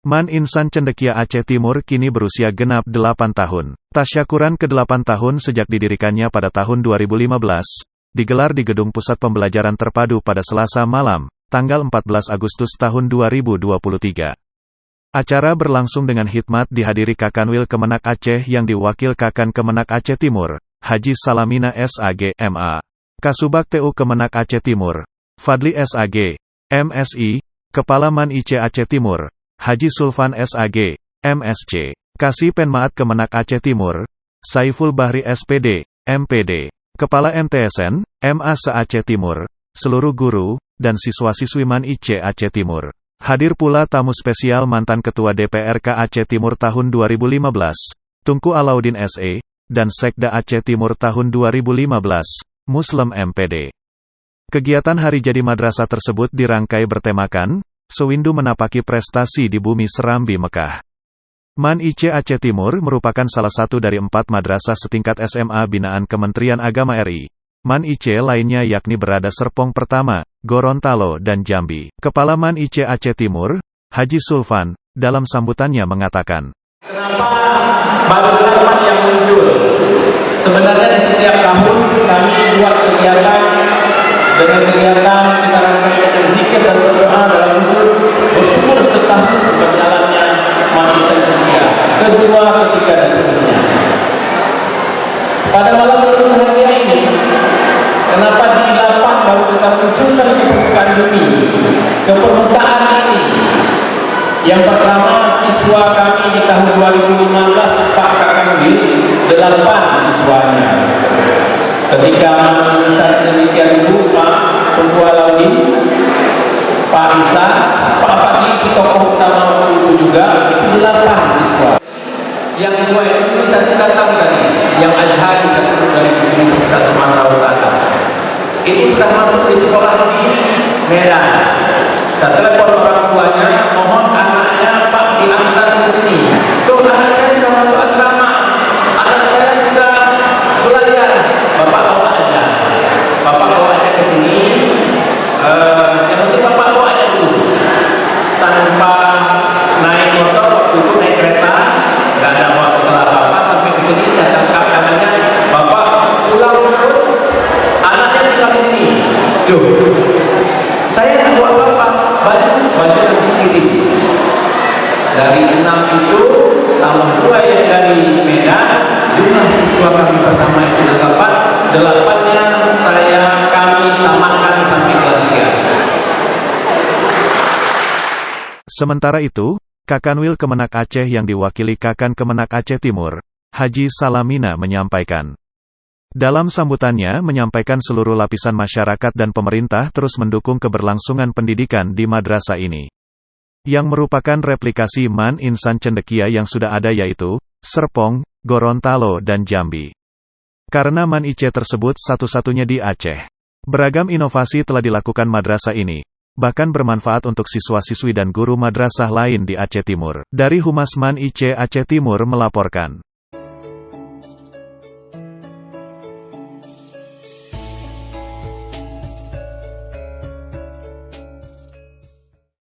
Man Insan Cendekia Aceh Timur kini berusia genap 8 tahun. Tasyakuran ke-8 tahun sejak didirikannya pada tahun 2015, digelar di Gedung Pusat Pembelajaran Terpadu pada Selasa malam, tanggal 14 Agustus tahun 2023. Acara berlangsung dengan khidmat dihadiri Kakanwil Kemenak Aceh yang diwakil Kakan Kemenak Aceh Timur, Haji Salamina SAG, MA. Kasubag TU Kemenak Aceh Timur, Fadli SAG, MSI, Kepala Man IC Aceh Timur, Haji Sulfan SAG, MSC. Kasih Penmaat Kemenak Aceh Timur, Saiful Bahri SPD, MPD. Kepala MTSN, MA se-Aceh Timur, seluruh guru, dan siswa-siswi Man IC Aceh Timur. Hadir pula tamu spesial mantan Ketua DPRK Aceh Timur tahun 2015, Tunku Alauddin SE, dan Sekda Aceh Timur tahun 2015, Muslim MPD. Kegiatan Hari Jadi Madrasah tersebut dirangkai bertemakan, Sewindu Menapaki Prestasi di Bumi Serambi Mekah. Man IC Aceh Timur merupakan salah satu dari 4 madrasah setingkat SMA binaan Kementerian Agama RI. Man IC lainnya yakni berada Serpong Pertama, Gorontalo dan Jambi. Kepala Man IC Aceh Timur, Haji Sulfan, dalam sambutannya mengatakan, kenapa baru 8 yang muncul? Sebenarnya di setiap tahun kami buat kegiatan dengan kegiatan kita rangkaikan zikir dan berdoa dalam bersyukur setahun berjalannya manusia dunia, kedua, ketiga dan seterusnya. Pada malam berbahagia ini, kenapa di 8 baru kita munculkan ke permukaan bumi, ke permukaan ini? Yang pertama, siswa kami di tahun 2015 Pak Kakanwil 8 siswanya. Ketika Insan Cendekia dulu Pak Tunku Alauddin, Pak Isa, Pak Fadli, tokoh utama itu juga 8 siswa. Yang 2 itu saya datang tadi, yang Azhar saya sebut dari Universitas Sumatera Utara. Itu sudah masuk di sekolah di Medan. Saya telepon orang tuanya, mohon anaknya Pak diantar ke sini. Tuh, anak saya sudah masuk asrama, anak saya sudah belajar. Bapak bawa aja, Bapak bawa aja ke sini. Yang penting Bapak bawa aja dulu, tanpa naik motor, waktu itu naik kereta, nggak ada waktu apa-apa sampai ke sini. Saya tangkap namanya, Bapak pulang terus, anaknya tinggal di sini. Loh, saya nggak bawa apa-apa, baju nanti kirim. Dari 6 itu, tambah 2 yang dari Medan, jumlah siswa kami pertama itu 8-nya kami tamatkan sampai kelas 3. Sementara itu, Kakanwil Kemenak Aceh yang diwakili Kakan Kemenak Aceh Timur, Haji Salamina menyampaikan. Dalam sambutannya menyampaikan seluruh lapisan masyarakat dan pemerintah terus mendukung keberlangsungan pendidikan di madrasah ini. Yang merupakan replikasi Man Insan Cendekia yang sudah ada yaitu, Serpong, Gorontalo dan Jambi. Karena Man IC tersebut satu-satunya di Aceh. Beragam inovasi telah dilakukan madrasah ini, bahkan bermanfaat untuk siswa-siswi dan guru madrasah lain di Aceh Timur. Dari Humas Man IC Aceh Timur melaporkan.